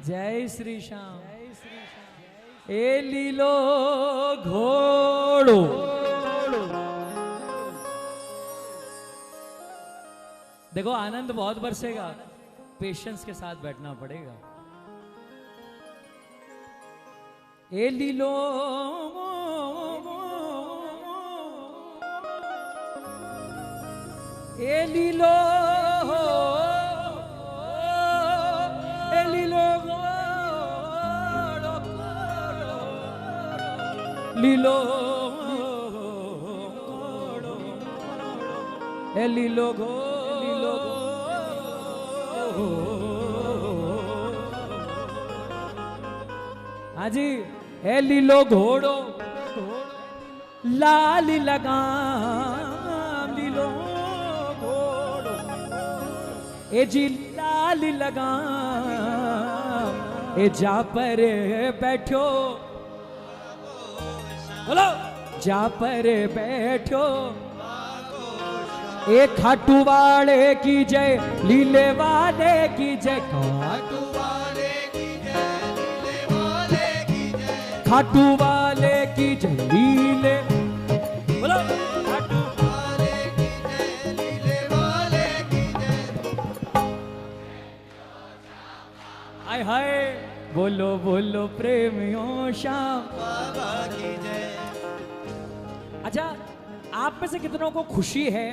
जय श्री श्याम। ए लीलो घोड़ो देखो आनंद बहुत बरसेगा, पेशेंस के साथ बैठना पड़ेगा। ए लीलो ए लीलो ए लीलो लीलो ए लीलो हाँ जी। ए लीलो घोड़ो लाल लगाम लीलो घोड़ो ए जी लाल लगाम ए जा पर बैठो बोलो जा पर बैठो ए खाटू वाले की जय लीले वाले की जय खाटू वाले की जय लीले वाले की जय खाटू वाले की जय लीले बोलो खाटू वाले की जय लीले वाले की जय हाय हाय बोलो बोलो प्रेमियों श्याम बाबा की जय। अच्छा आप में से कितनों को खुशी है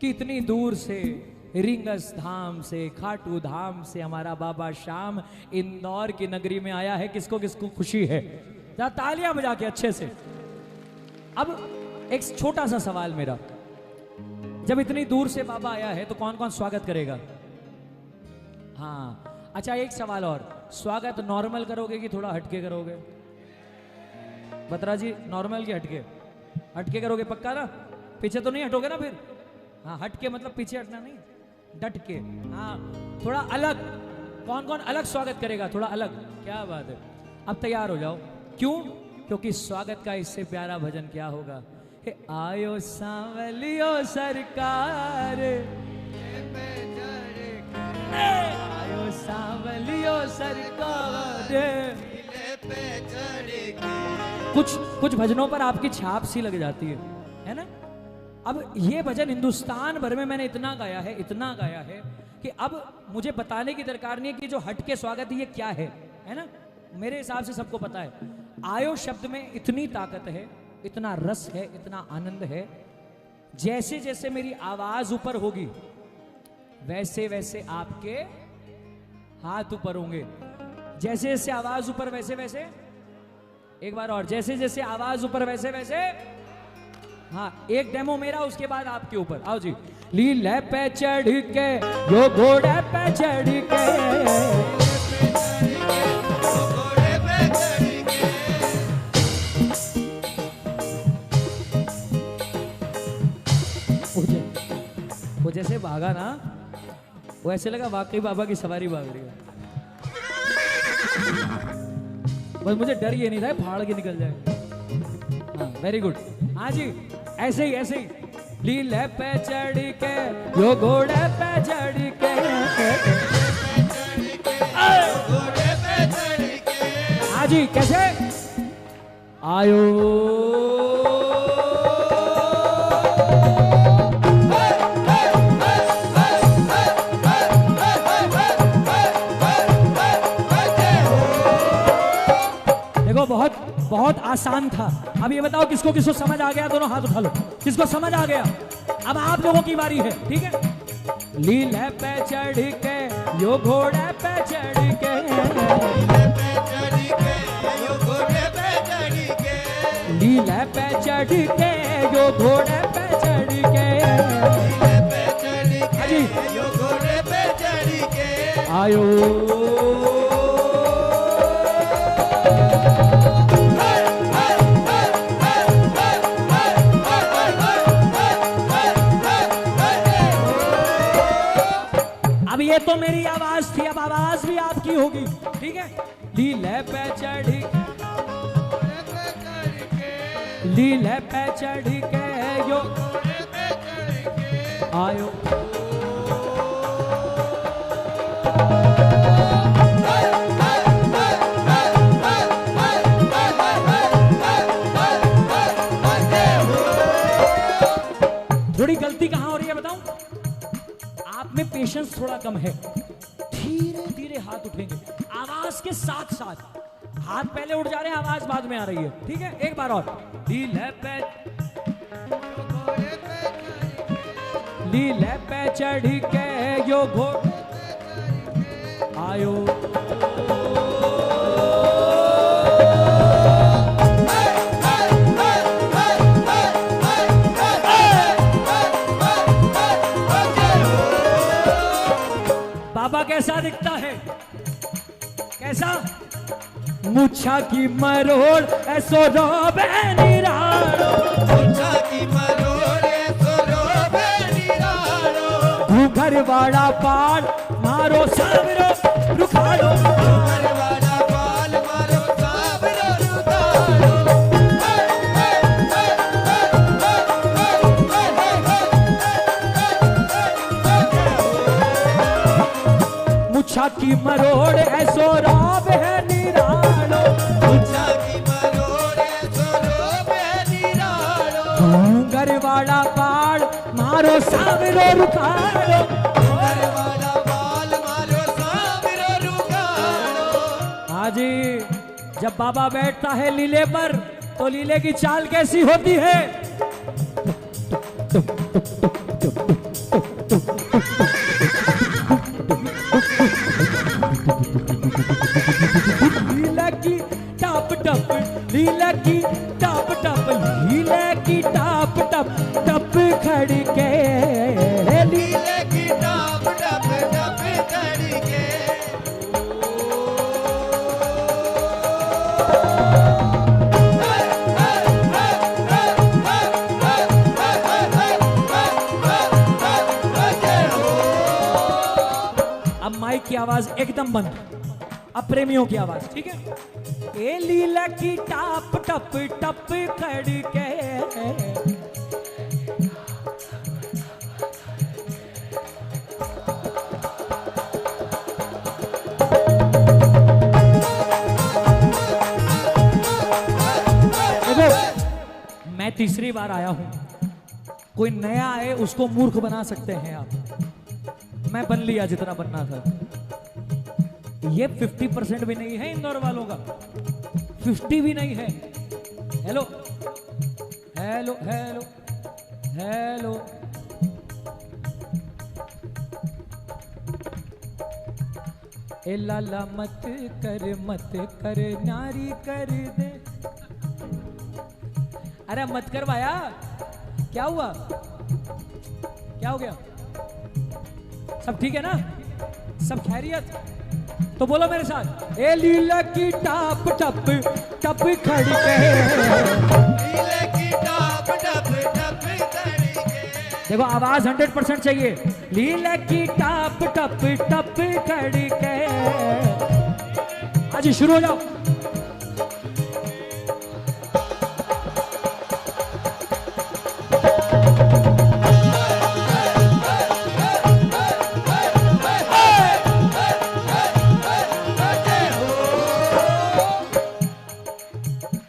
कि इतनी दूर से रिंगस धाम से खाटू धाम से हमारा बाबा श्याम इंदौर की नगरी में आया है? किसको किसको खुशी है? जरा तालियां बजा के अच्छे से। अब एक छोटा सा सवाल मेरा, जब इतनी दूर से बाबा आया है तो कौन कौन स्वागत करेगा? हाँ अच्छा एक सवाल और, स्वागत नॉर्मल करोगे कि थोड़ा हटके करोगे? बत्रा जी नॉर्मल की हटके? हटके करोगे पक्का ना? पीछे तो नहीं हटोगे ना फिर? हाँ हटके मतलब पीछे हटना नहीं, डट के। हाँ थोड़ा अलग, कौन कौन अलग स्वागत करेगा? थोड़ा अलग, क्या बात है। अब तैयार हो जाओ। क्यों? क्योंकि स्वागत का इससे प्यारा भजन क्या होगा? हे आयो सांवलियो सरकार, आयो सांवलियो सरकार। कुछ भजनों पर आपकी छाप सी लग जाती है ना? अब ये भजन हिंदुस्तान भर में मैंने इतना गाया है कि अब मुझे बताने की दरकार नहीं है कि जो हट के स्वागत है ये क्या है ना? मेरे हिसाब से सबको पता है। आयो शब्द में इतनी ताकत है, इतना रस है, इतना आनंद है। जैसे जैसे मेरी आवाज ऊपर होगी वैसे वैसे आपके हाथ ऊपर होंगे। जैसे जैसे आवाज ऊपर वैसे वैसे, एक बार और, जैसे जैसे आवाज ऊपर वैसे वैसे। हाँ एक डेमो मेरा, उसके बाद आपके ऊपर। आओ जी। लीले पे चढ़ के यो घोड़े पे चढ़ के, वो जैसे भागा ना, वो ऐसे लगा वाकई बाबा की सवारी भाग रही है। बस मुझे डर ये नहीं था फाड़ के निकल जाए। हाँ वेरी गुड। हाँ जी ऐसे ही लीले पे चढ़ के यो घोड़े पे चढ़ के, हाँ जी कैसे आयो बहुत आसान था। अब ये बताओ किसको किसको समझ आ गया? दोनों हाथ उठा लो किसको समझ आ गया। अब आप लोगों की बारी है, ठीक है? लीले पे चढ़ के यो घोड़े पे चढ़ के, लीले पे चढ़ के यो घोड़े पे चढ़ के, आयो ये तो मेरी आवाज थी, अब आवाज भी आपकी होगी, ठीक है? लीले पे चढ़ लीले पे चढ़ के यो आयो थोड़ा कम है। धीरे धीरे हाथ उठेंगे आवाज के साथ साथ। हाथ पहले उठ जा रहे हैं, आवाज बाद में आ रही है। ठीक है, एक बार और। लीले पे चढ़ के यो घोड़े आयो। बाबा कैसा दिखता है? कैसा? मुच्छा की मरोड़ ऐसो रोबे निराड़ो, मुच्छा की मरोड़ ऐसो रोबे निराड़ो। घूंघर वाला पाल मारो सावरो रुखाड़ो, घूंघर वाला पाल मारो सावरो रुखाड़ो। मुच्छा की मरोड़ ऐसो रोबे निराड़ो, मुच्छा की मरोड़ ऐसो रोबे निराड़ो। घूंघर वाला पाल मारो सावरो रुखाड़ो, घूंघर वाला पाल मारो सावरो रुखाड़ो। हाँ जी, जब बाबा बैठता है लीले पर तो लीले की चाल कैसी होती है? लीला की टप टप, लीला की टप टप, लीला की टप टप टप खड़ी के लीले की टप टप टप खड़ी के। अब माइक की आवाज एकदम बंद, अब प्रेमियों की आवाज। ठीक है, ए लीला की टाप टप टप खड़ी के मैं तीसरी बार आया हूं, कोई नया आए उसको मूर्ख बना सकते हैं आप। मैं बन लिया जितना बनना था। ये 50% भी नहीं है इंदौर वालों का, 50 भी नहीं है। हेलो हेलो हेलो हेलो, ए लाला मत कर नारी कर दे। अरे मत कर भाया, क्या हुआ? क्या हो गया? सब ठीक है ना? सब खैरियत? तो बोलो मेरे साथ, ए लीला की टाप टप टप खड़ी के। लीले की टप टप टप खड़ी के। देखो आवाज 100% चाहिए। लीला की टाप टप टप खड़ी के। आज शुरू हो जाओ।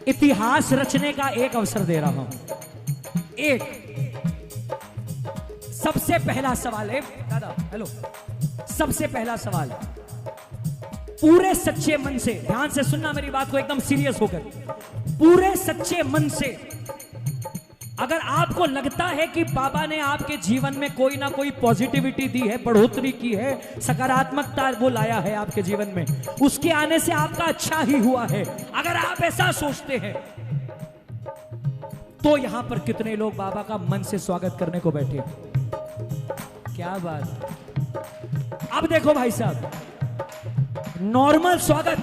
इतिहास रचने का एक अवसर दे रहा हूं। एक सबसे पहला सवाल है दादा, हेलो, सबसे पहला सवाल, पूरे सच्चे मन से ध्यान से सुनना मेरी बात को एकदम सीरियस होकर। पूरे सच्चे मन से अगर आपको लगता है कि बाबा ने आपके जीवन में कोई ना कोई पॉजिटिविटी दी है, बढ़ोतरी की है, सकारात्मकता वो लाया है आपके जीवन में, उसके आने से आपका अच्छा ही हुआ है, अगर आप ऐसा सोचते हैं तो यहां पर कितने लोग बाबा का मन से स्वागत करने को बैठे? क्या बात। अब देखो भाई साहब, नॉर्मल स्वागत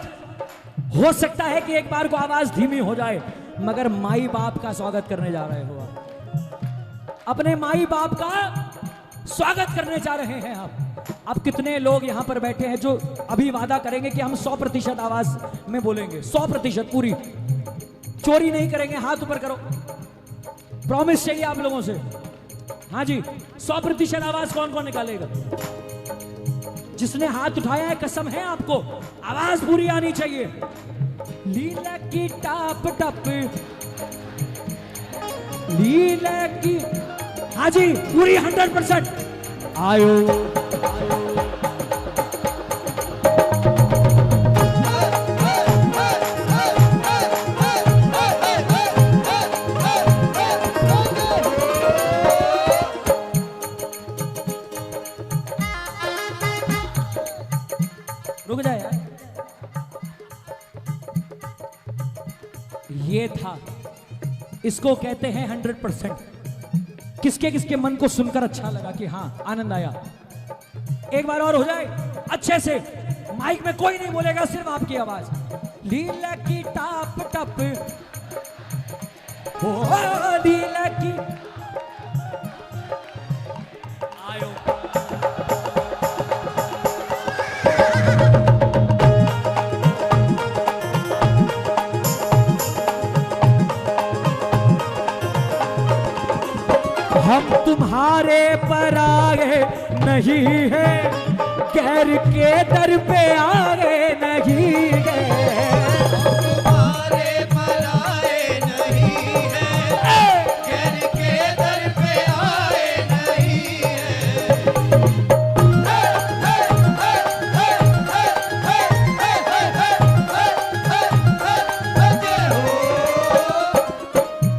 हो सकता है कि एक बार को आवाज धीमी हो जाए, मगर माई बाप का स्वागत करने जा रहे हो आप, अपने माई बाप का स्वागत करने जा रहे हैं आप। अब कितने लोग यहां पर बैठे हैं जो अभी वादा करेंगे कि हम 100% आवाज में बोलेंगे, 100% पूरी, चोरी नहीं करेंगे? हाथ ऊपर करो, प्रॉमिस चाहिए आप लोगों से। हाँ जी, 100% आवाज कौन कौन निकालेगा? जिसने हाथ उठाया है कसम है आपको, आवाज पूरी आनी चाहिए। लीला की टाप टप, लीला की, हाँ जी पूरी 100%। आयो, आयो। रुक जा यार। ये था, इसको कहते हैं 100%। किसके किसके मन को सुनकर अच्छा लगा कि हाँ आनंद आया। एक बार और हो जाए अच्छे से, माइक में कोई नहीं बोलेगा, सिर्फ आपकी आवाज। लीला की टाप टप, ओ लीला की आयो। हम तुम्हारे पर आगे नहीं है, गैर के दर पे आगे नहीं है। तुम्हारे पर आए नहीं है, गैर के दर पे आए नहीं है।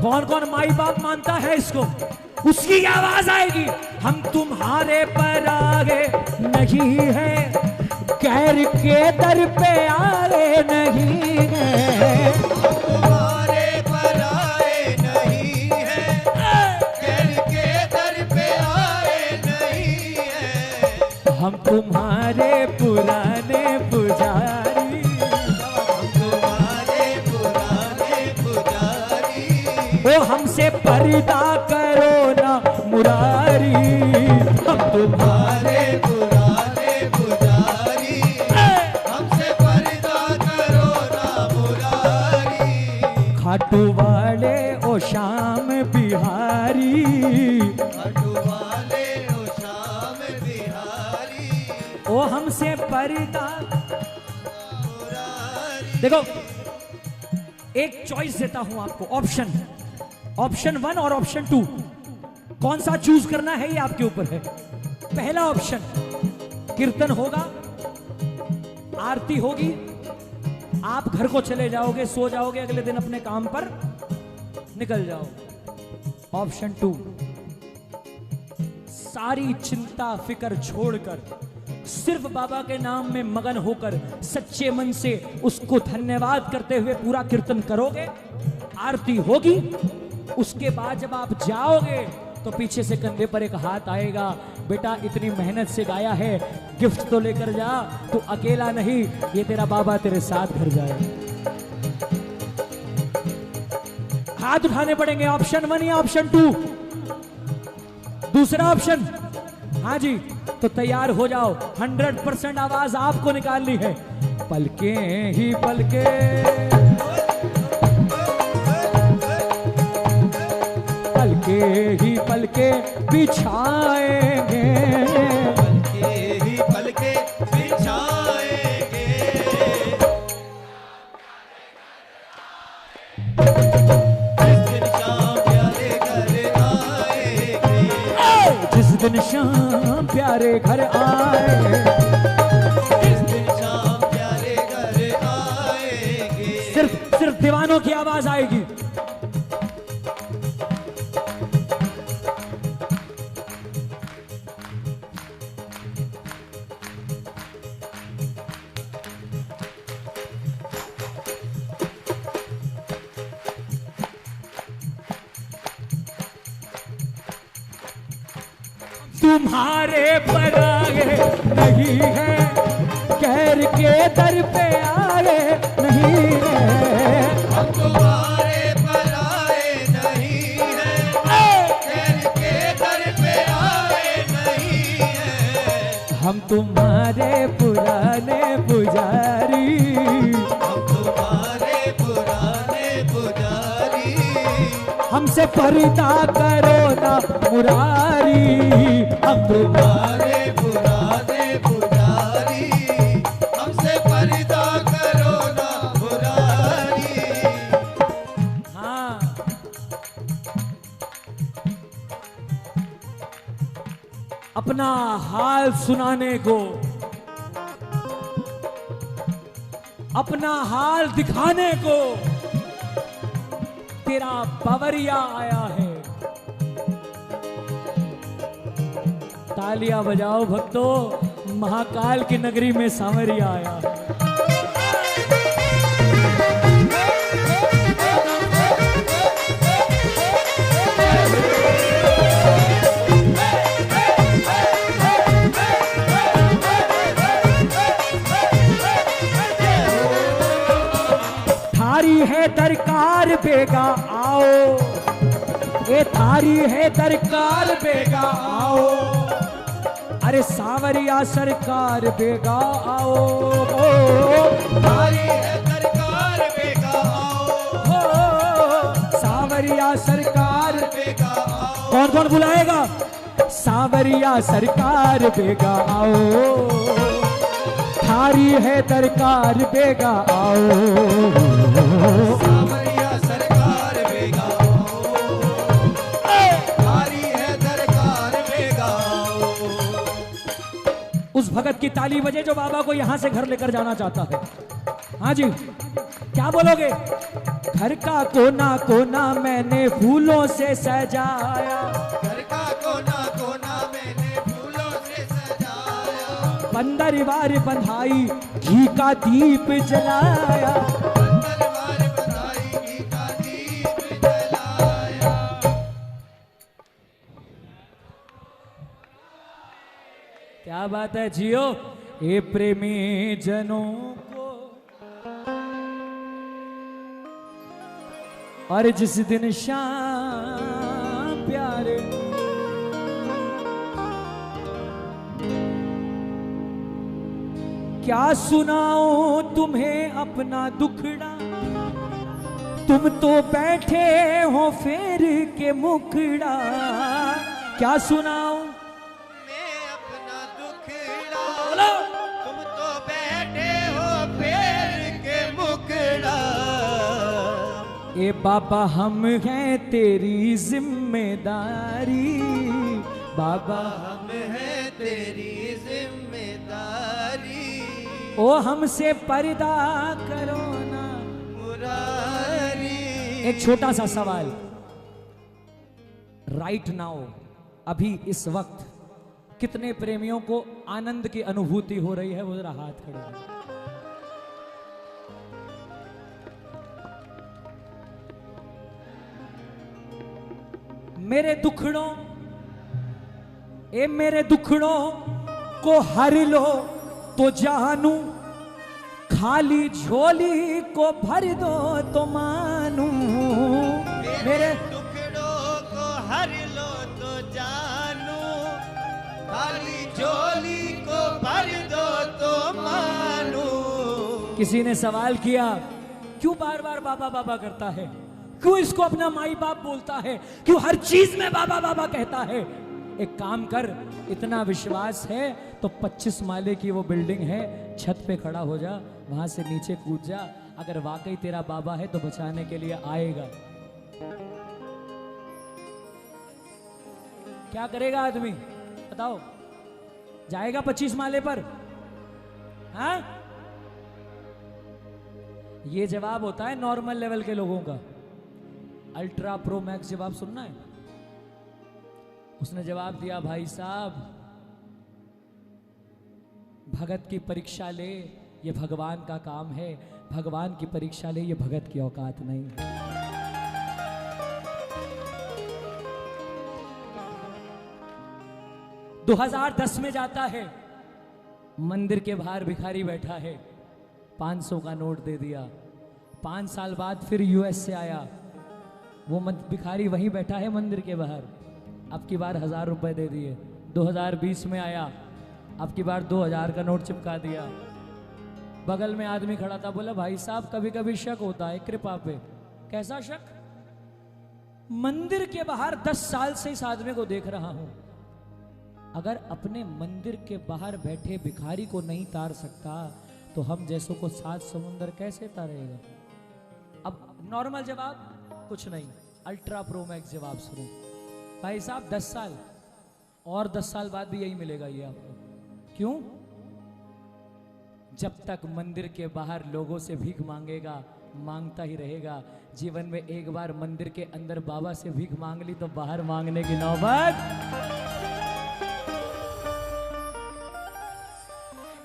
कौन कौन माई बाप मानता है इसको, उसकी आवाज आएगी। हम तुम्हारे पर आगे नहीं है, गैर के दर पे आगे नहीं है। तुम्हारे पर आए नहीं है, गैर के दर पे आए नहीं है। हम तुम्हारे पुराने पुजारी, तुम्हारे पुराने पुजारी, ओ हमसे पर्दा करो ना मुरारी। हम तुम्हारे पुराने पुजारी, हमसे पर्दा करो ना मुरारी। खाटू वाले ओ शाम बिहारी, खाटू वाले ओ शाम बिहारी, ओ हमसे पर्दा। मुरारी। देखो एक चॉइस देता हूं आपको, ऑप्शन 1 और ऑप्शन 2, कौन सा चूज करना है ये आपके ऊपर है। पहला ऑप्शन, कीर्तन होगा, आरती होगी, आप घर को चले जाओगे, सो जाओगे, अगले दिन अपने काम पर निकल जाओगे। ऑप्शन 2, सारी चिंता फिकर छोड़कर सिर्फ बाबा के नाम में मगन होकर सच्चे मन से उसको धन्यवाद करते हुए पूरा कीर्तन करोगे, आरती होगी। उसके बाद जब आप जाओगे तो पीछे से कंधे पर एक हाथ आएगा, बेटा इतनी मेहनत से गाया है, गिफ्ट तो लेकर जा, तू अकेला नहीं, ये तेरा बाबा तेरे साथ घर जाए। हाथ उठाने पड़ेंगे, ऑप्शन 1 या ऑप्शन 2। दूसरा ऑप्शन, हाँ जी, तो तैयार हो जाओ, 100% आवाज आपको निकालनी है। पलके ही पलके, पलके ही पलके बिछाएंगे, पलके ही पलके बिछाएंगे। जिस दिन शाम प्यारे घर आएंगे, जिस दिन शाम प्यारे घर आए, जिस दिन शाम प्यारे घर आएंगे। सिर्फ दीवानों की आवाज आएगी। तुम्हारे पर आगे नहीं है, गैर के दर पे आगे नहीं है। हम तुम्हारे पर आए नहीं है, गैर के दर पे आए नहीं है। हम तुम्हारे पुराने पुजारी, हम तुम्हारे पुराने पुजारी, हमसे पर्दा करो ना मुरारी। हम तुम्हारे पुराने पुजारी, हमसे पर्दा करो ना मुरारी। हाँ, अपना हाल सुनाने को, अपना हाल दिखाने को तेरा बावरिया आया है। तालियां बजाओ भक्तों, महाकाल की नगरी में सांवरिया आया। थारी है दरकार बेगा आओ, ये थारी है दरकार बेगा आओ, अरे सांवरिया सरकार बेगा आओ। थारी है दरकार बेगा आओ, सांवरिया सरकार बेगा आओ। कौन कौन बुलाएगा? सांवरिया सरकार बेगा आओ, थारी है दरकार बेगा आओ। सांवरिया सरकार बेगा आओ, थारी है दरकार बेगा आओ। उस भगत की ताली बजे जो बाबा को यहां से घर लेकर जाना चाहता है। हाँ जी, क्या बोलोगे? घर का कोना कोना मैंने फूलों से सजाया, घर का कोना कोना मैंने फूलों से सजाया, पंदरवार बंधाई घी का दीप जलाया, पंदरवार बधाई घी का दीप जलाया। क्या बात है जियो। ये प्रेमी जनों को और जिस दिन शाम प्यारे क्या सुनाऊं तुम्हें अपना दुखड़ा, तुम तो बैठे हो फेर के मुखड़ा। क्या सुनाऊं मैं अपना दुखड़ा, तुम तो बैठे हो पैर के मुकड़ा। ए बाबा हम हैं तेरी जिम्मेदारी, बाबा हम है तेरी जिम्मेदारी, ओ हमसे पर्दा करो ना मुरारी। एक छोटा सा सवाल, राइट नाउ अभी इस वक्त कितने प्रेमियों को आनंद की अनुभूति हो रही है? वो जरा हाथ खड़े करें। मेरे दुखड़ों, ए मेरे दुखड़ों को हर लो तो जानू, खाली झोली को भर दो तो मानू। मेरे टुकड़ों को हर लो तो जानू, खाली झोली को भर दो तो मानू। किसी ने सवाल किया, क्यों बार बार बाबा बाबा करता है? क्यों इसको अपना माई बाप बोलता है? क्यों हर चीज में बाबा बाबा कहता है? एक काम कर, इतना विश्वास है तो 25 माले की वो बिल्डिंग है, छत पे खड़ा हो जा, वहां से नीचे कूद जा। अगर वाकई तेरा बाबा है तो बचाने के लिए आएगा। क्या करेगा आदमी बताओ? जाएगा 25 माले पर? हाँ, ये जवाब होता है नॉर्मल लेवल के लोगों का। अल्ट्रा प्रो मैक्स जवाब सुनना है? उसने जवाब दिया, भाई साहब भगत की परीक्षा ले, ये भगवान का काम है। भगवान की परीक्षा ले, ये भगत की औकात नहीं है। 2010 में जाता है, मंदिर के बाहर भिखारी बैठा है, 500 का नोट दे दिया। 5 साल बाद फिर यूएस से आया, वो भिखारी वहीं बैठा है मंदिर के बाहर, अब की बार 1000 रुपए दे दिए। 2020 में आया, अब की बार 2000 का नोट चिपका दिया। बगल में आदमी खड़ा था, बोला भाई साहब कभी कभी शक होता है कृपा पे। कैसा शक? मंदिर के बाहर 10 साल से इस आदमी को देख रहा हूं, अगर अपने मंदिर के बाहर बैठे भिखारी को नहीं तार सकता तो हम जैसों को 7 समुंदर कैसे तारेगा? अब नॉर्मल जवाब कुछ नहीं, अल्ट्रा प्रो मैक्स जवाब शुरू। भाई साहब 10 साल और 10 साल बाद भी यही मिलेगा ये आपको। क्यों? जब तक मंदिर के बाहर लोगों से भीख मांगेगा, मांगता ही रहेगा। जीवन में एक बार मंदिर के अंदर बाबा से भीख मांग ली तो बाहर मांगने की नौबत।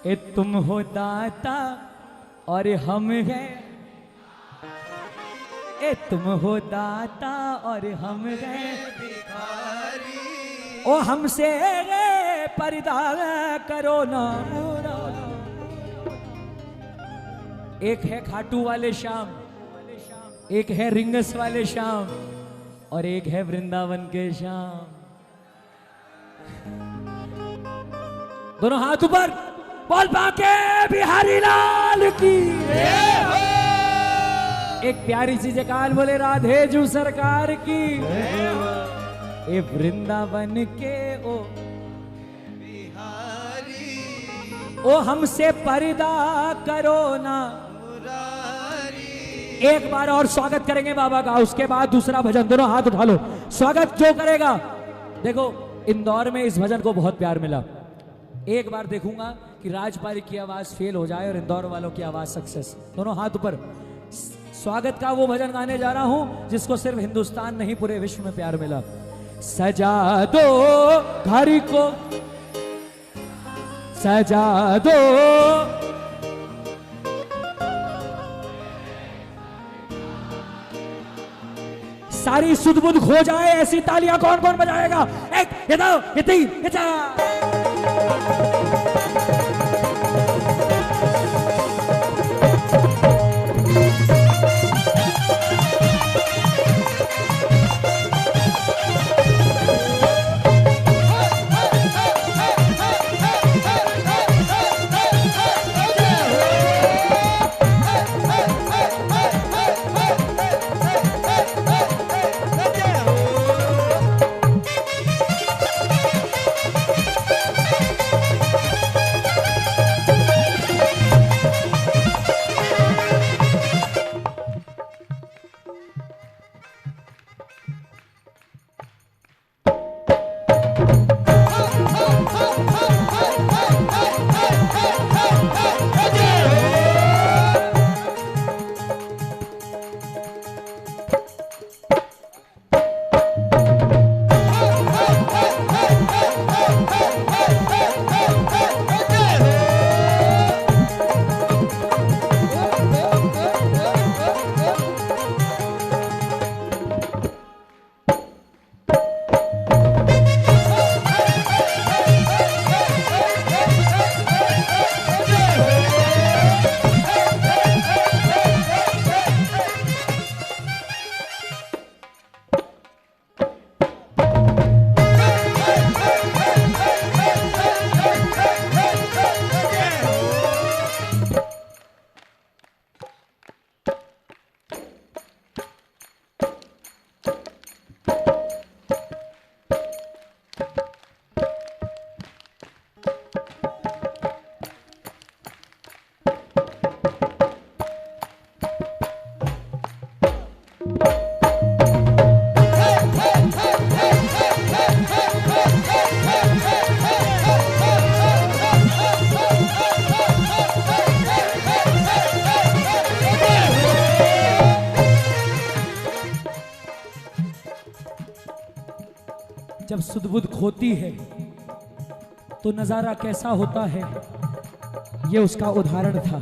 ए तुम हो दाता और हम हैं, ए तुम हो दाता और हम हैं भिखारी। ओ हमसे पर्दा करो ना। एक है खाटू वाले श्याम, एक है रिंगस वाले श्याम, और एक है वृंदावन के श्याम। दोनों हाथ ऊपर, बोल बाके बिहारी लाल की। एक प्यारी सी जयकार बोले राधे जू सरकार की। ए वृंदावन के ओ बिहारी, ओ हमसे पर्दा करो ना। मुरारी। एक बार और स्वागत करेंगे बाबा का, उसके बाद दूसरा भजन। दोनों हाथ उठा लो, स्वागत जो करेगा। देखो इंदौर में इस भजन को बहुत प्यार मिला। एक बार देखूंगा कि राजपाल की आवाज फेल हो जाए और इंदौर वालों की आवाज सक्सेस। दोनों हाथ ऊपर। स्वागत का वो भजन गाने जा रहा हूं जिसको सिर्फ हिंदुस्तान नहीं पूरे विश्व में प्यार मिला। सजा दो घर को, सजा दो सारी सुध बुध खो जाए ऐसी तालियां कौन कौन बजाएगा? एक, ये दो, ये तीन, ये चार। जब सुध-बुध खोती है तो नजारा कैसा होता है, ये उसका उदाहरण था।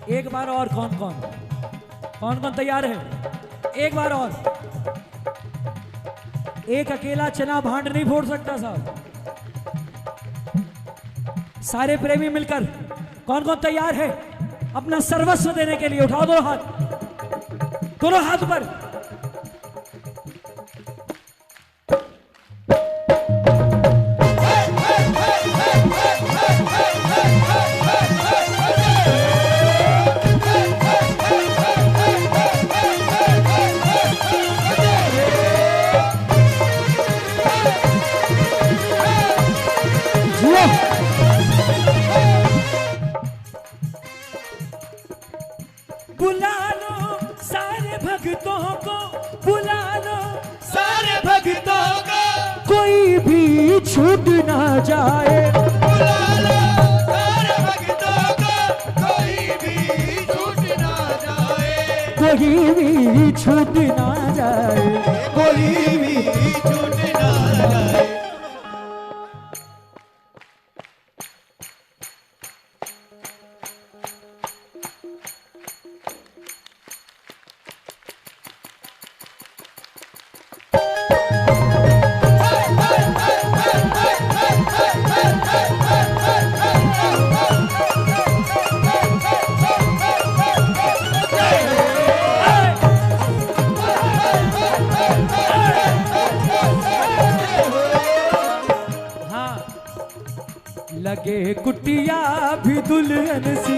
एक बार और कौन कौन तैयार है? एक बार और। एक अकेला चना भांड नहीं फोड़ सकता साहब, सारे प्रेमी मिलकर। कौन कौन तैयार है अपना सर्वस्व देने के लिए? उठाओ दो हाथ, दोनों हाथ पर। बुला लो सारे भक्तों को, बुला लो सारे भक्तों को, कोई भी छूट ना जाए। बुला लो सारे भक्तों को, कोई भी छूट ना जाए। कोई भी छूट ना जाए, कोई भी छूट ना जाए। लगे कुटिया भी दुल्हन सी,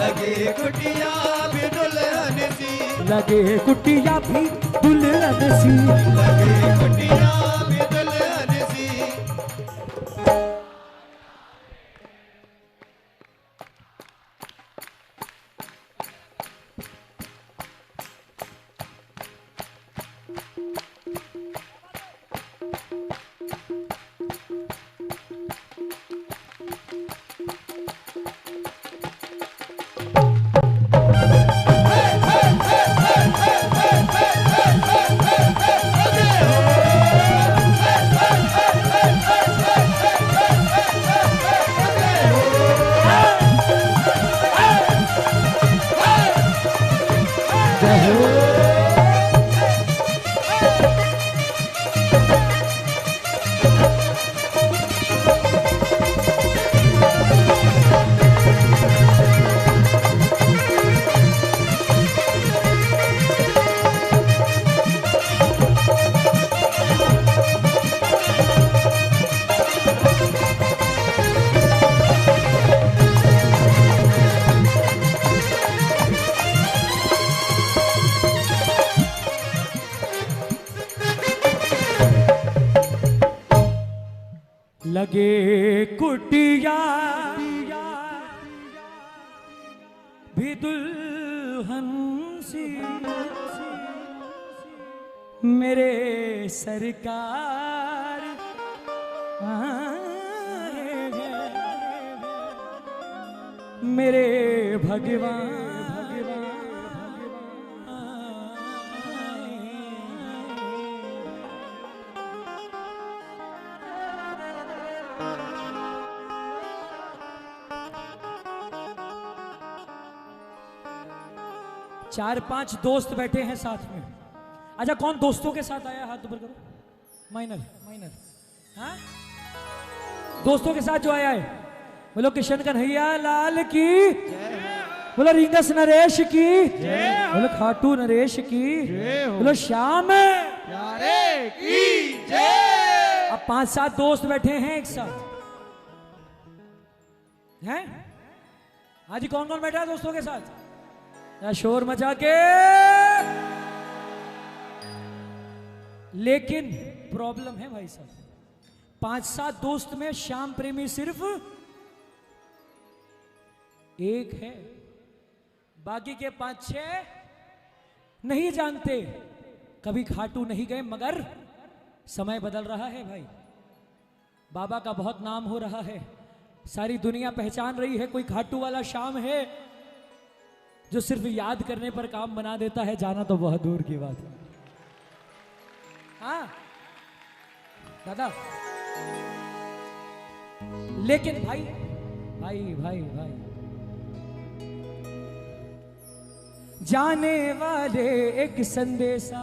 लगे कुटिया भी दुल्हन सी, लगे कुटिया भी दुल्हन सी, लगे कुटिया भी दुल्हन सी। लगे कुटिया भी दुल्हन सी, मेरे सरकार मेरे भगवान। 4-5 दोस्त बैठे हैं साथ में। अच्छा, कौन दोस्तों के साथ आया? हाथ ऊपर करो। माइनर हाँ, दोस्तों के साथ जो आया है, बोलो किशन कन्हैया लाल की, बोलो रिंगस नरेश की, बोलो खाटू नरेश की, बोलो श्याम प्यारे की जय। अब 5-7 दोस्त बैठे हैं एक साथ हैं। आज कौन कौन बैठा है दोस्तों के साथ? या शोर मचा के। लेकिन प्रॉब्लम है भाई साहब, 5-7 दोस्त में श्याम प्रेमी सिर्फ एक है, बाकी के 5-6 नहीं जानते, कभी खाटू नहीं गए। मगर समय बदल रहा है भाई, बाबा का बहुत नाम हो रहा है, सारी दुनिया पहचान रही है। कोई खाटू वाला श्याम है जो सिर्फ याद करने पर काम बना देता है, जाना तो बहुत दूर की बात है। हाँ दादा, लेकिन भाई भाई भाई भाई जाने वाले एक संदेशा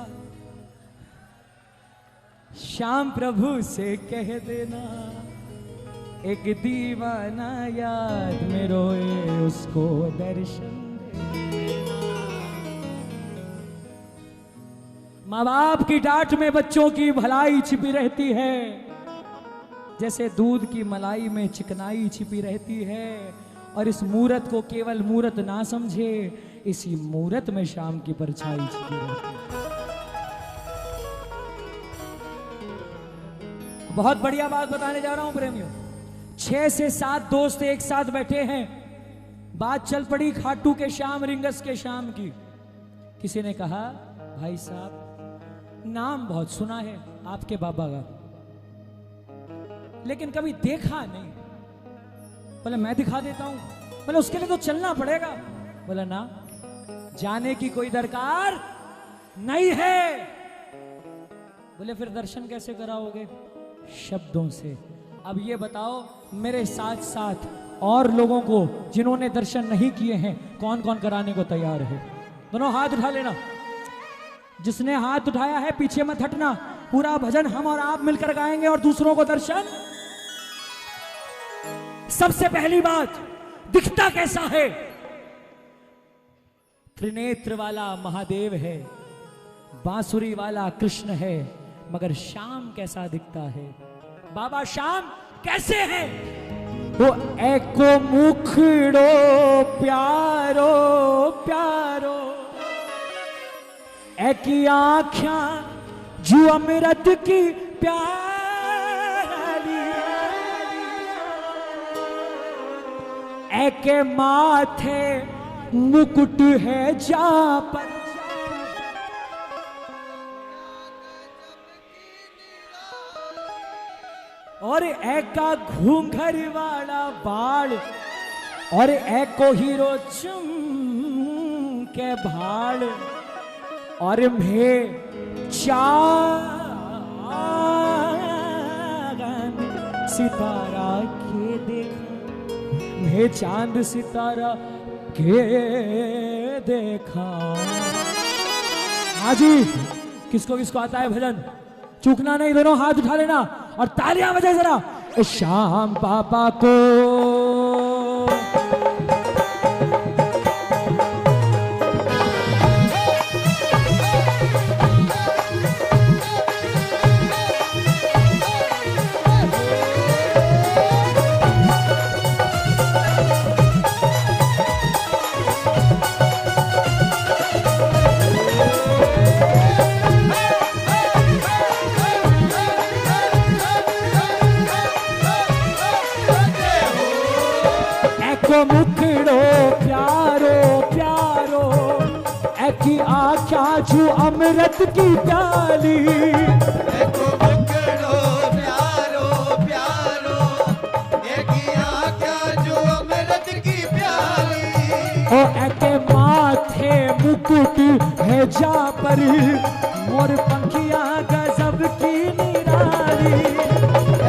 श्याम प्रभु से कह देना, एक दीवाना याद में रोए उसको दर्शन देना। माँ बाप की डांट में बच्चों की भलाई छिपी रहती है, जैसे दूध की मलाई में चिकनाई छिपी रहती है। और इस मूरत को केवल मूरत ना समझे, इसी मूरत में शाम की परछाई छिपी रहती है। बहुत बढ़िया बात बताने जा रहा हूं प्रेमियों। 6 से 7 दोस्त एक साथ बैठे हैं, बात चल पड़ी खाटू के श्याम, रिंगस के श्याम की। किसी ने कहा, भाई साहब नाम बहुत सुना है आपके बाबा का, लेकिन कभी देखा नहीं। बोले मैं दिखा देता हूं। बोले उसके लिए तो चलना पड़ेगा। बोला ना, जाने की कोई दरकार नहीं है। बोले फिर दर्शन कैसे कराओगे? शब्दों से। अब ये बताओ, मेरे साथ साथ और लोगों को जिन्होंने दर्शन नहीं किए हैं, कौन कौन कराने को तैयार है? दोनों हाथ उठा लेना। जिसने हाथ उठाया है पीछे मत हटना। पूरा भजन हम और आप मिलकर गाएंगे और दूसरों को दर्शन। सबसे पहली बात, दिखता कैसा है? त्रिनेत्र वाला महादेव है, बांसुरी वाला कृष्ण है, मगर श्याम कैसा दिखता है? बाबा श्याम कैसे हैं? वो एको मुखड़ो प्यारो प्यारो, एकी आँखियां जो अमृत की प्यारी, एके माथे मुकुट है जा पर, और एका घूंघर वाला बाल, और एको हीरो चुम के भाड़, और मैं चांद सितारा के देखा, मैं चांद सितारा के देखा। हाँ जी, किसको किसको आता है भजन? चूकना नहीं, दोनों हाथ उठा लेना और तालियां बजाए जरा। श्याम बाबा को मुखड़ो प्यारो प्यारो, एकी आँखा जो अमृत की प्याली, एको मुखड़ो प्यारो प्यारो, एकी आँखा जो अमृत की प्याली, ओ एके माथे मुकुट है जा पर, मोर पंखिया गजब की निराली,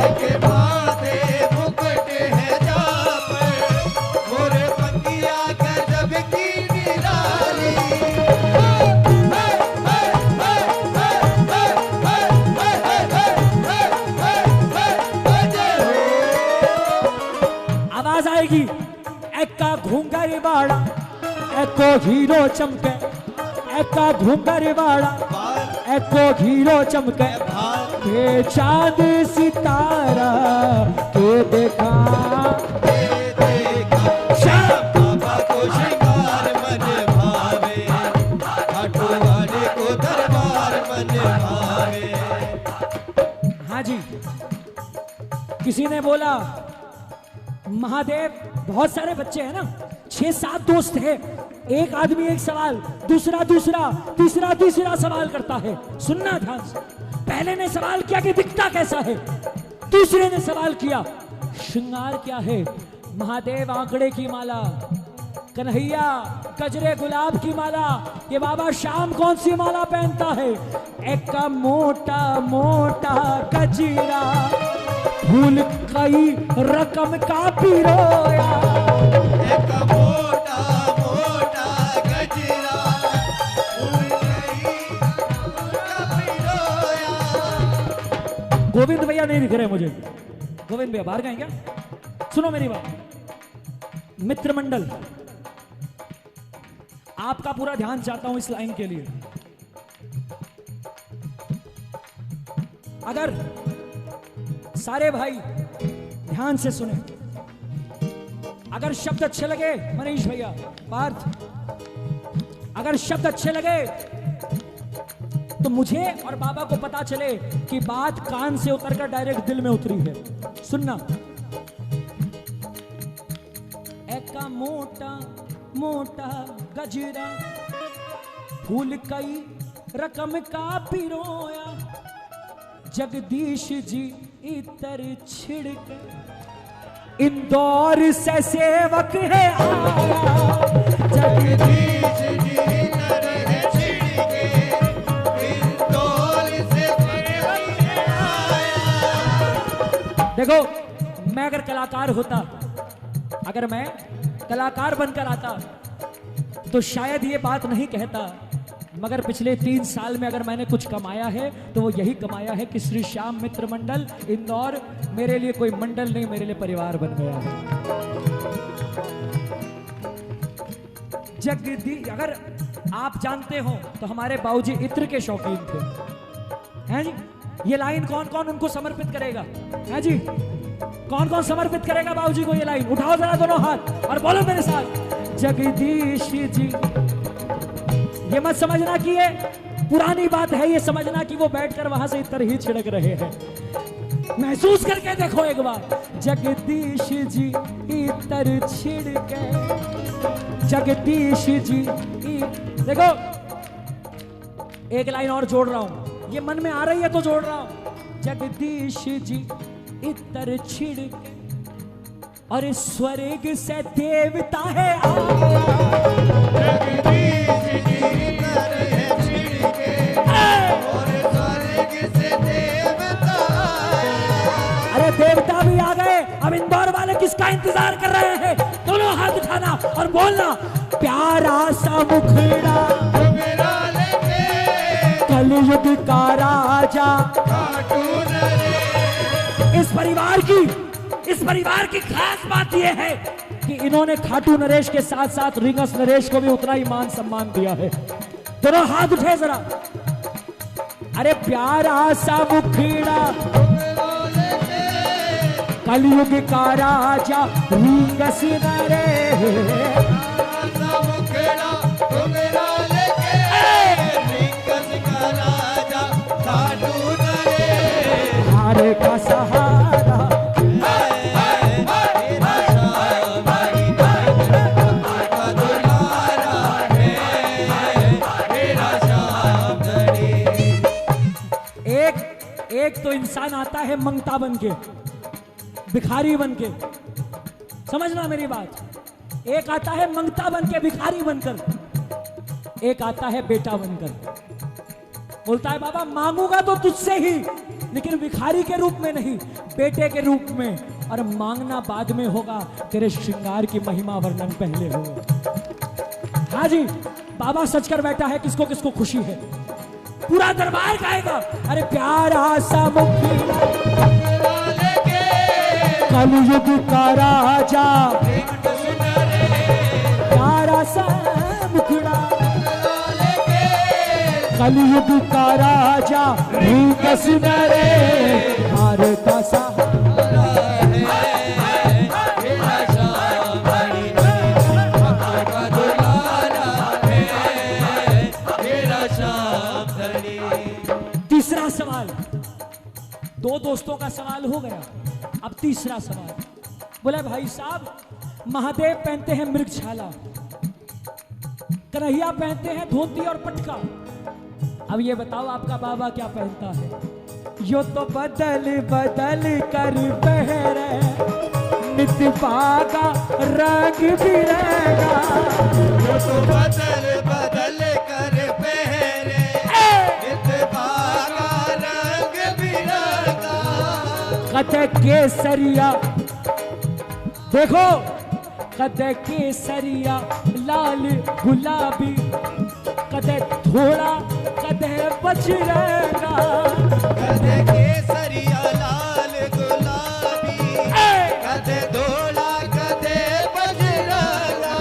एके माथे मुकुट है जा पर, मोर पंखिया गजब की निराली। आवाज आएगी। एका घूंघर वाला, एको हीरो चमके, एका घूंघर वाला, एको हीरो चमके, के चांद सितारा के देखा, श्याम बाबा को श्रृंगार मन भावे, खाटूवाले को दरबार मन भावे। हाँ जी, किसी ने बोला महादेव बहुत सारे बच्चे हैं ना, 6-7 दोस्त हैं, एक आदमी एक सवाल, दूसरा दूसरा, तीसरा तीसरा सवाल करता है। सुनना ध्यान से। पहले ने सवाल किया कि दिखता कैसा है, दूसरे ने सवाल किया श्रृंगार क्या है। महादेव आंकड़े की माला, कन्हैया गजरे गुलाब की माला, ये बाबा श्याम कौन सी माला पहनता है? एक का मोटा मोटा गजरा, फूल कई रकम का पिरोया, एक मोटा मोटा गजरा, फूल कई का पिरोया। गोविंद भैया नहीं दिख रहे मुझे, गोविंद भैया बाहर गए क्या? सुनो मेरी बात, मित्र मंडल, आपका पूरा ध्यान चाहता हूं इस लाइन के लिए। अगर सारे भाई ध्यान से सुने, अगर शब्द अच्छे लगे, मनीष भैया, पार्थ, अगर शब्द अच्छे लगे तो मुझे और बाबा को पता चले कि बात कान से उतरकर डायरेक्ट दिल में उतरी है। सुनना। एका मोटा मोटा गजरा, फूल कई रकम का पिरोया, जगदीश जी इतर छिड़क, इंदौर से सेवक है आया, जगदीश जी इतर है छिड़के, इंदौर से सेवक है आया। देखो, मैं अगर कलाकार होता, अगर मैं कलाकार बनकर आता तो शायद ये बात नहीं कहता, मगर पिछले 3 साल में अगर मैंने कुछ कमाया है तो वो यही कमाया है कि श्री श्याम मित्र मंडल इंदौर मेरे लिए कोई मंडल नहीं, मेरे लिए परिवार बन गया है। अगर आप जानते हो तो हमारे बाबूजी इत्र के शौकीन थे, हैं जी? ये लाइन कौन कौन उनको समर्पित करेगा? हैं जी? कौन कौन समर्पित करेगा बाबूजी को ये लाइन? उठाओ जरा दोनों हाथ और बोलो मेरे साथ, जगदीश जी। ये मत समझना कि ये पुरानी बात है, ये समझना कि वो बैठकर वहां से इतर ही छिड़क रहे हैं। महसूस करके देखो एक बार, जगदीश जी इतर छिड़के, जगदीश जी। देखो एक लाइन और जोड़ रहा हूं, ये मन में आ रही है तो जोड़ रहा हूं। जगदीश जी इतर छिड़के और स्वर्ग से देवता है जगदीश जी इतर छिड़के और स्वर्ग से देवता आया। अरे देवता भी आ गए। अब इंदौर वाले किसका इंतजार कर रहे हैं? दोनों हाथ उठाना और बोलना, प्यारा सा मुखड़ा मेरा लेके कलयुग का राजा। खाटू नरेश। इस परिवार की खास बात यह है कि इन्होंने खाटू नरेश के साथ साथ रिंगस नरेश को भी उतना ही मान सम्मान दिया है। दोनों हाथ उठे जरा। अरे प्यारा सा मुखड़ा कलयुग का राजा रिंगस नरेश। हारे का सहारा एक तो इंसान आता है मंगता बन के, भिखारी बन के, समझना मेरी बात। एक आता है मंगता बन के, भिखारी बनकर, एक आता है बेटा बनकर। बोलता है बाबा मांगूंगा तो तुझसे ही, लेकिन भिखारी के रूप में नहीं, बेटे के रूप में। और मांगना बाद में होगा, तेरे श्रृंगार की महिमा वर्णन पहले होगा। हाँ जी, बाबा सच कर बैठा है, किसको किसको खुशी है? पूरा दरबार गाएगा। अरे प्यारा सा मुखड़ा कलयुग का राजा, प्यारा सा मुखड़ा कलयुग का राजा रिंगस नरेश। हारे का सहारा तीसरा सवाल, दो दोस्तों का सवाल हो गया। अब तीसरा सवाल, बोले भाई साहब महादेव पहनते हैं मृगछाला, कन्हैया पहनते हैं धोती और पटका। अब ये बताओ आपका बाबा क्या पहनता है? यो तो बदल बदल कर पहरे, नित पागा रंग बिरंगा। यो तो बदल बदल कर पहरे, नित पागा रंग बिरंगा। कते केसरिया, देखो कते केसरिया लाल गुलाबी, कते थोड़ा कते बजरंगा। कदे केसरिया लाल गुलाबी, कदे धोला कदे बजरंगा।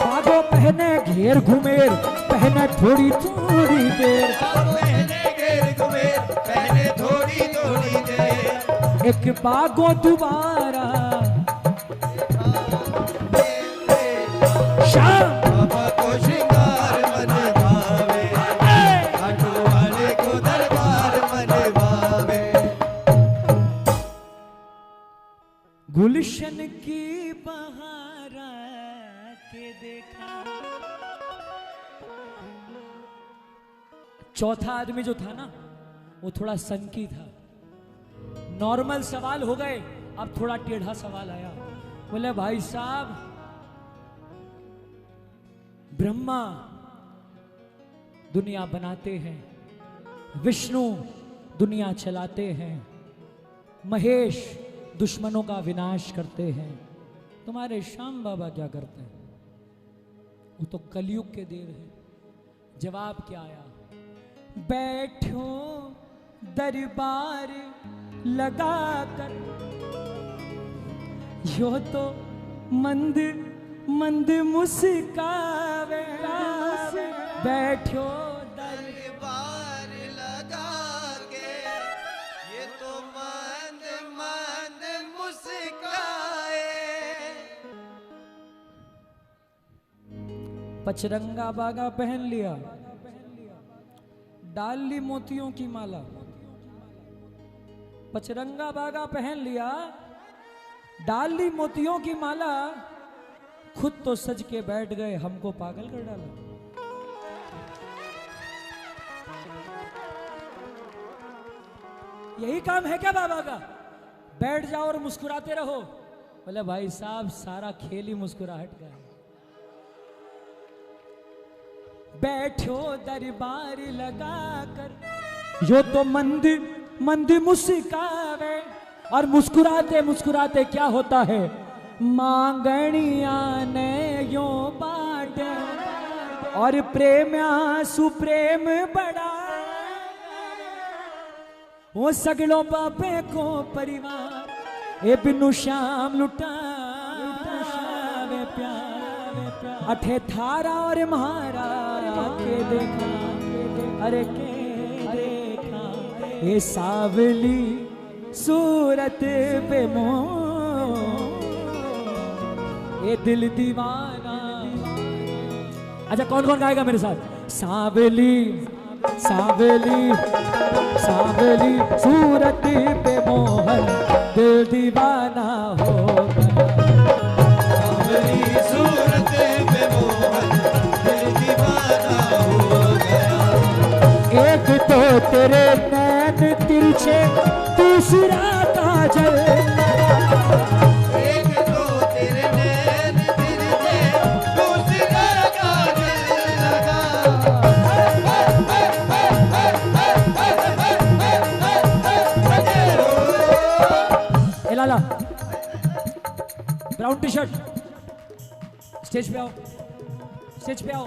बागो पहने घेर घुमेर, पहने थोड़ी थोड़ी देर, पहने घेर घुमेर, पहने थोड़ी थोड़ी देर। एक बागो दोबारा शाम बाबा को श्रृंगार मन भावे, खाटू वाले को दरबार मन भावे। गुलशन की बहार के देखा। चौथा आदमी जो था ना, वो थोड़ा सनकी था। नॉर्मल सवाल हो गए, अब थोड़ा टेढ़ा सवाल आया। बोले भाई साहब ब्रह्मा दुनिया बनाते हैं, विष्णु दुनिया चलाते हैं, महेश दुश्मनों का विनाश करते हैं, तुम्हारे श्याम बाबा क्या करते हैं? वो तो कलयुग के देव है। जवाब क्या आया? बैठो दरबार लगाकर, यो तो मंद मंद मुस्कावे, बैठो दरबार लगा के, ये तो मंद मंद मुस्काए। पचरंगा बागा पहन लिया, डाल ली मोतियों की माला। पचरंगा बागा पहन लिया, डाल ली मोतियों की माला, खुद तो सज के बैठ गए, हमको पागल कर डाला। यही काम है क्या बाबा का? बैठ जाओ और मुस्कुराते रहो। बोले भाई साहब सारा खेल ही मुस्कुराहट का है। बैठो दरबार लगा कर, यो तो मंद मंद मुस्कावे। और मुस्कुराते मुस्कुराते क्या होता है? मांगणिया ने यो बाटे, और प्रेम्या सुप्रेम बड़ा। वो सगलों बापे को परिवार, ए बिनु श्याम लुटा वे प्यार। अठे थारा और म्हारा के देखा, अरे के देखा, ये सावली सूरत पे मोह, ये दिल दीवाना। अच्छा कौन कौन गाएगा मेरे साथ? सावली सावली सावली सूरत पे मोहन, दिल दीवाना हो गया। सावली सूरत पे मोहन, दिल दीवाना हो गया। एक तो तेरे नैन तिरछे, दूसरा काजल। एक तो तेरे नैन तिरछे, दूसरा काजल लगा। ए लाला, ब्राउन टी शर्ट, स्टेज पे आओ, स्टेज पे आओ,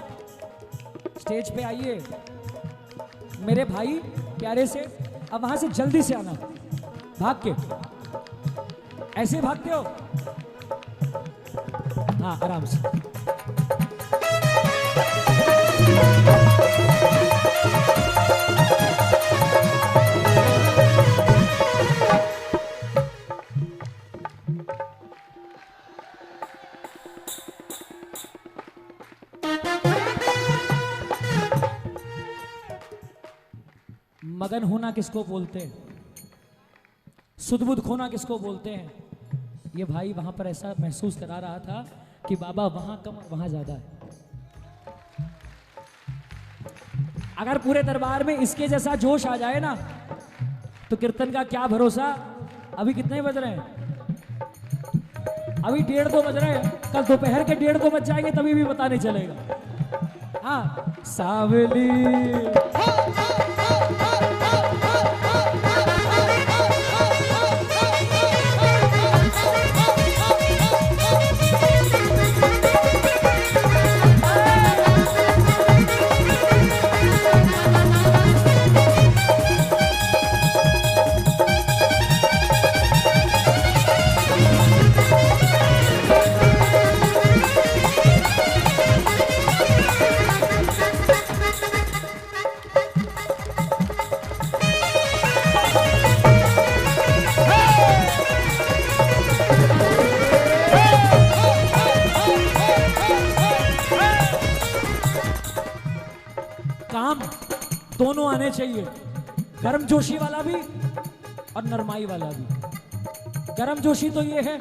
स्टेज पे आइए मेरे भाई प्यारे से। अब वहां से जल्दी से आना, भाग के। ऐसे भागते हो? हाँ आराम से। मगन होना किसको बोलते हैं? सुध-बुध खोना किसको बोलते हैं? ये भाई वहां पर ऐसा महसूस करा रहा था कि बाबा वहां कम और वहां ज्यादा है। अगर पूरे दरबार में इसके जैसा जोश आ जाए ना, तो कीर्तन का क्या भरोसा। अभी कितने बज रहे हैं? अभी 1:30 बज रहे हैं। कल दोपहर के 1:30 बज जाएंगे तभी भी पता नहीं चलेगा। हाँ सावली काम दोनों आने चाहिए, गर्मजोशी वाला भी और नरमाई वाला भी। गर्मजोशी तो ये है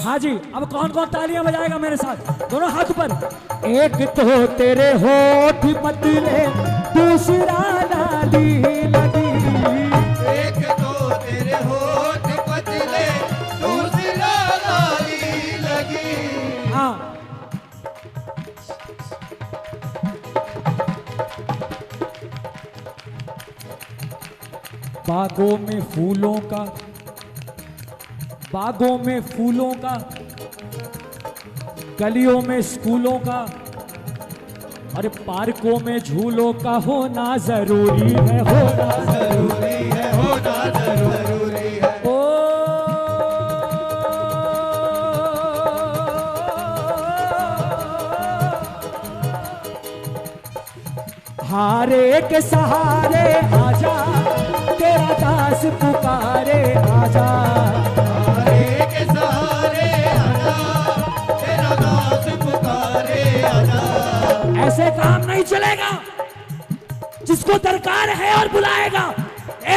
हाँ जी। अब कौन कौन तालियां बजाएगा मेरे साथ? दोनों हाथ ऊपर। एक तो तेरे होठ मतले, दूसरा लाली लगी। एक तो तेरे होठ पतले, दूसरा लाली लगी। हाँ बागों में फूलों का, गलियों में स्कूलों का, और पार्कों में झूलों का होना जरूरी है, होना जरूरी है, होना जरूरी है। ओ हारे के सहारे आजा, तेरा दास पुकारे आजा। हारे के सहारे आजा, तेरा दास पुकारे आजा। ऐसे काम नहीं चलेगा, जिसको दरकार है और बुलाएगा,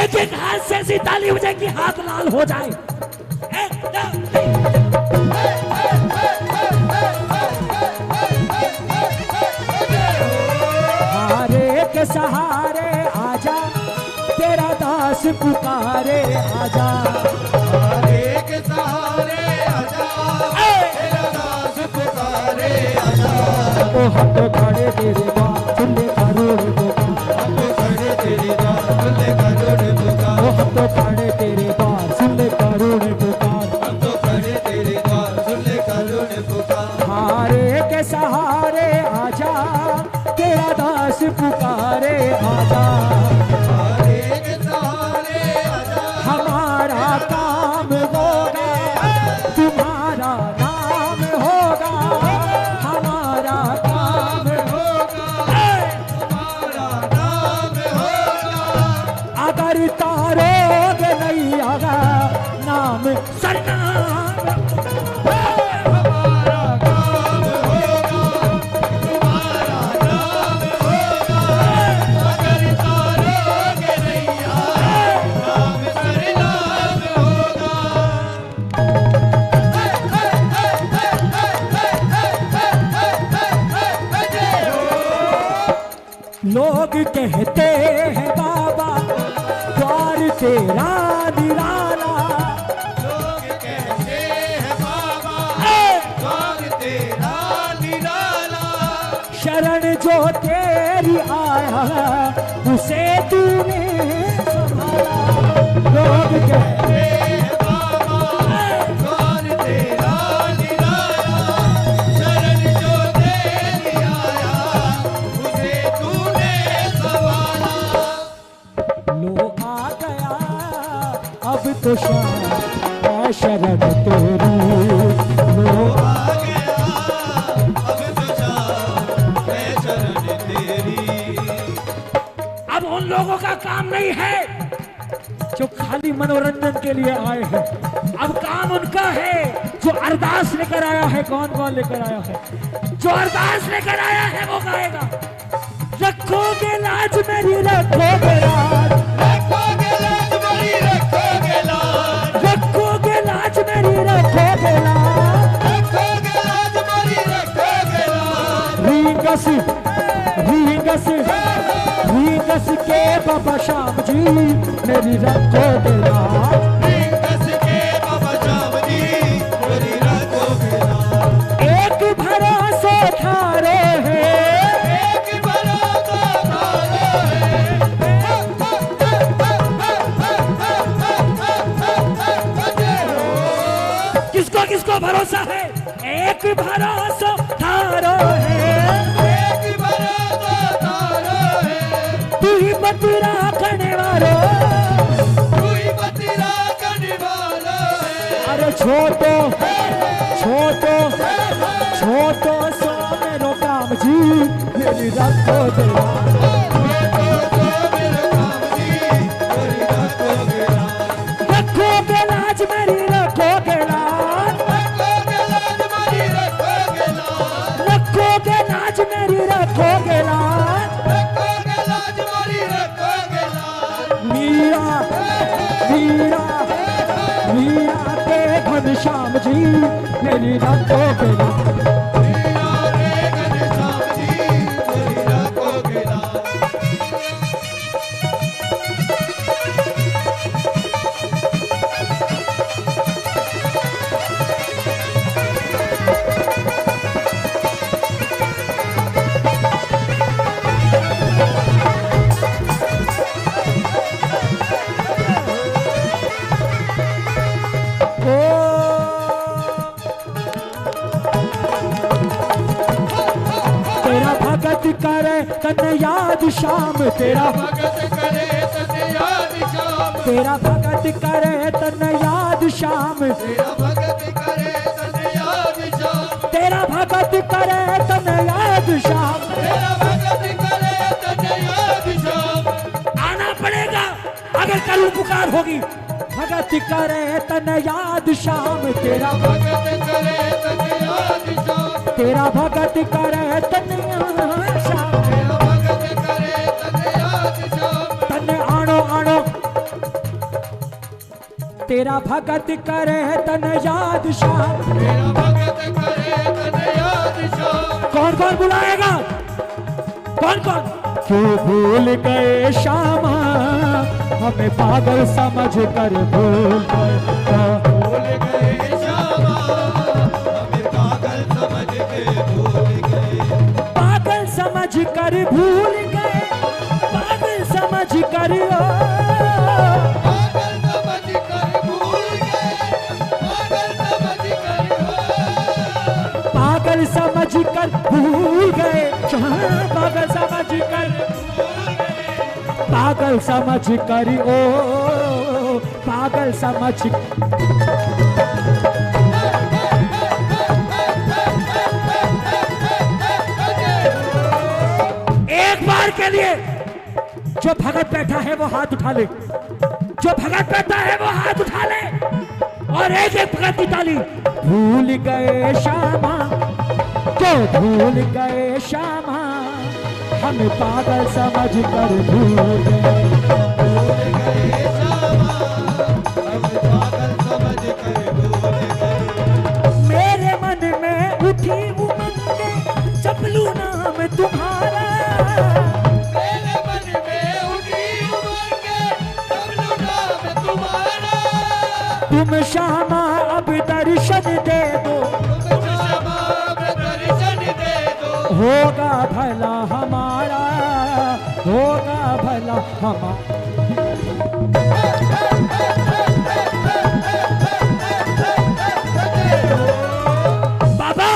एक एक हाथ से ऐसी ताली बजाएगी हाथ लाल हो जाए। एक, दो, तीन। हारे के सहारे आजा, तेरा दास पुकारे आजा। हारे के सहारे आजा, तेरा दास पुकारे आजा। ओ हम तो खड़े तेरे बात सुनने करोड़ पुकार, हम तो खड़े तेरी बात सुनने करोड़ पुकार। ओ हम तो खड़े तेरे बात सुनने करोड़ पुकार, हम तो खड़े तेरी बात सुनने करोड़ पुकार। हारे के सहारे आजा, तेरा दास पुकारे आजा। हारे के सहारे आजा, हमारा काम होगा, तुम्हारा नाम होगा, हमारा काम होगा, हमारा नाम होगा। अगर तारोगे नहीं आगा नाम सरनाम। हमारा काम होगा, तुम्हारा नाम होगा। अगर तारोगे नैया, नाम सरनाम होगा। लोग कहते हैं बाबा द्वार तेरा निराला, लोग कहते हैं बाबा, द्वार तेरा निराला। शरण जो तेरी आया उसे तूने संभाला। लोग कहते हे बाबा, द्वार तेरा निराला। शरण जो तेरी आया, उसे तूने संभाला। लो आ गया अब तो शाम है शरण तेरी। लो आ गया अब तो शाम है शरण तेरी। अब उन लोगों का काम नहीं है जो खाली मनोरंजन के लिए आए हैं, अब काम उनका है जो अरदास लेकर आया है। कौन कौन लेकर आया है? जो अरदास लेकर आया है वो गाएगा। रखोगे लाज मेरी, रखोगे लाज, रखोगे लाज मेरी, रखोगे लाज। रखोगे लाज मेरी, रखोगे लाज। रखोगे लाज मेरी, रखोगे लाज। रींगस रींगस रींगस के बाबा श्याम जी मेरी रखोगे लाज। रींगस के बाबा श्याम जी, मेरी रखोगे लाज। एक भरोसा थारे है, एक भरोसा थारो है। किसको किसको भरोसा है? एक भरोसा थारो है, एक भरोसा थारो है। तू ही मत राखने वालो। तू ही बतिरा करने वाला है। अरे छोटो छोटो छोटो सो मेरो काम जी मेरी रखो दिला। रखोगे लाज मेरी, रखोगे लाज। रखोगे लाज मेरी, रखोगे लाज। मीरा मीरा मीरा के घनश्याम जी मेरी रखोगे लाज। ओ करे तन याद शाम तेरा भगत करे तन याद शाम तेरा भगत करे तन याद शाम तेरा भगत करे तन याद शाम तेरा भगत करे तन याद शाम तेरा भगत करे तन याद शाम आना पड़ेगा अगर कल पुकार होगी भगत करे तन याद शाम तेरा भगत करे तन याद शाम तेरा भगत करे तन याद शाम तेरा भगत करे तन याद शाम तन आणो आणो तेरा भगत करे तन याद शाम तेरा भगत करे तन याद शाम कौन कौन बुलाएगा कौन कौन क्यों भूल गए श्यामा हमें पागल समझ कर भूल गए भूल गए श्यामा हमें पागल समझ के भूल गए पागल समझ कर भूल गए पागल समझ कर पागल समझ कर भूल गए पागल समझ कर भूल गए पागल समझ कर ओ पागल समझ एक बार के लिए जो भगत बैठा है वो हाथ उठा ले जो भगत बैठा है वो हाथ उठा ले और एक एक भगत की ताली भूल गए श्यामा तो भूल गए श्यामा हम पागल समझ कर भूल गए भूल गए श्यामा हम पागल समझ कर भूल गए मेरे मन में उठी उमंग चपलू नाम तुम्हारा मेरे मन में उठी उमंग चपलू नाम तुम्हारा तुम श्यामा अब दर्शन दे दो तुम श्यामा अब दर्शन दे दो होगा भला हमारा होगा भला हमारा बाबा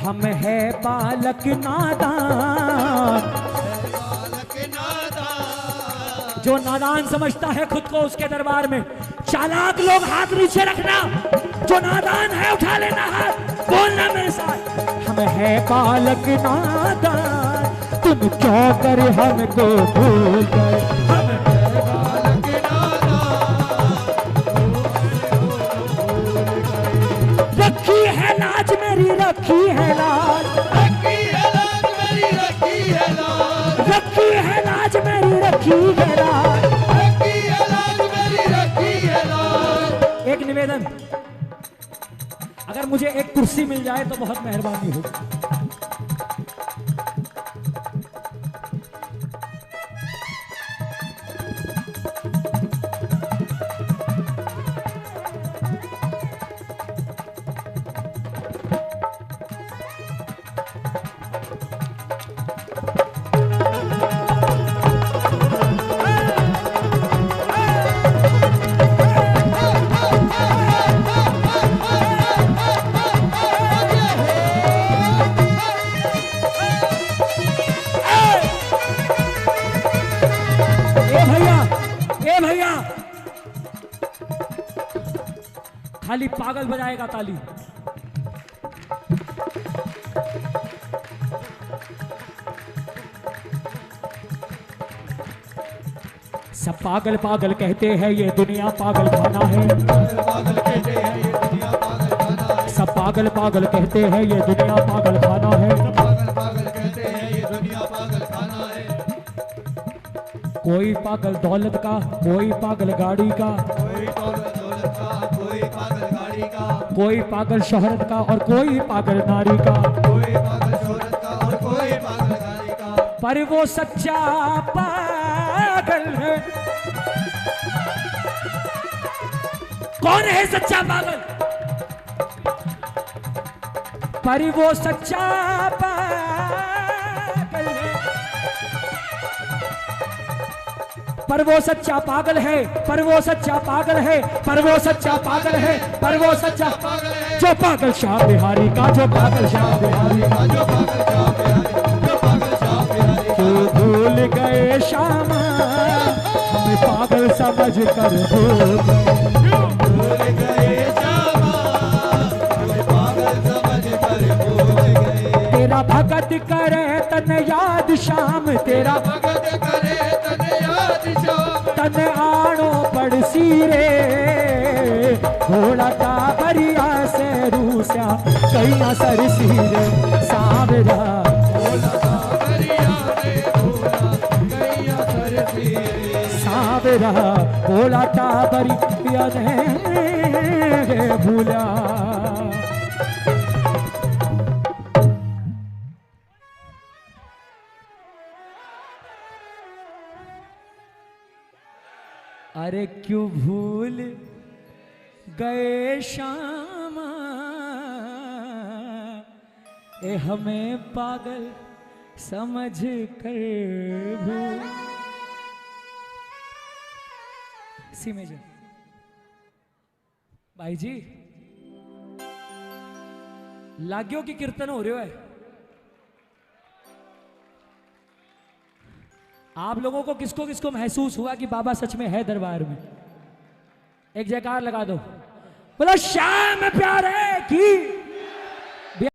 हम है बालक नादान बालक नादान जो नादान समझता है खुद को उसके दरबार में चालाक लोग हाथ नीचे रखना जो नादान है उठा लेना हाथ बोलना मेरे साथ हम है बालक नादान तुम क्यों कर हमको भूल गए हम बालक नादान रखी है लाज मेरी रखी है लाज रखी है लाज मेरी रखी है लाज रखी है लाज मेरी रखी है लाज रखी है लाज मेरी रखी है लाज एक निवेदन अगर मुझे एक कुर्सी मिल जाए तो बहुत मेहरबानी होगी ए भैया खाली पागल बजाएगा ताली सब पागल पागल कहते हैं ये दुनिया पागल खाना है पागल कहते हैं ये दुनिया पागल खाना है सब पागल पागल कहते हैं ये दुनिया पागल खाना है पागल पागल कहते हैं ये दुनिया पागल खाना है कोई पागल दौलत का कोई पागल गाड़ी का कोई दौलत का कोई पागल गाड़ी का कोई पागल शोहरत का और कोई पागल नारी का कोई पागल शोहरत का और कोई पागल गाड़ी का पर वो सच्चा पागल है कौन है सच्चा पागल पर वो सच्चा पागल है पर वो सच्चा पागल है, पर वो सच्चा पागल है, पर वो सच्चा पागल है, पर वो सच्चा पागल है। जो पागल शाह बिहारी का, जो पागल शाह बिहारी का, जो पागल शाह बिहारी, जो पागल शाह बिहारी। क्यों भूल गए श्यामा, हमें पागल समझ कर भूल गए श्यामा, हमें पागल समझ कर भूल गए। तेरा भगत करे तन याद शाम, तेरा भगत करे तन याद शाम, तन आड़ो पड़सी रे, घोड़ा का बरिया से रूसा कैया सरसी रे सावरा, घोड़ा का बरिया से रूसा कैया सरसी रे सावरा, घोड़ा का बरिया ने भूला। अरे क्यों भूल गए श्यामा, ए हमें पागल समझ कर भूल। सी मेजर भाई जी, लाग्यो की कीर्तन हो रहे है। आप लोगों को किसको किसको महसूस हुआ कि बाबा सच में है दरबार में? एक जयकार लगा दो, बोलो श्याम प्यारे की।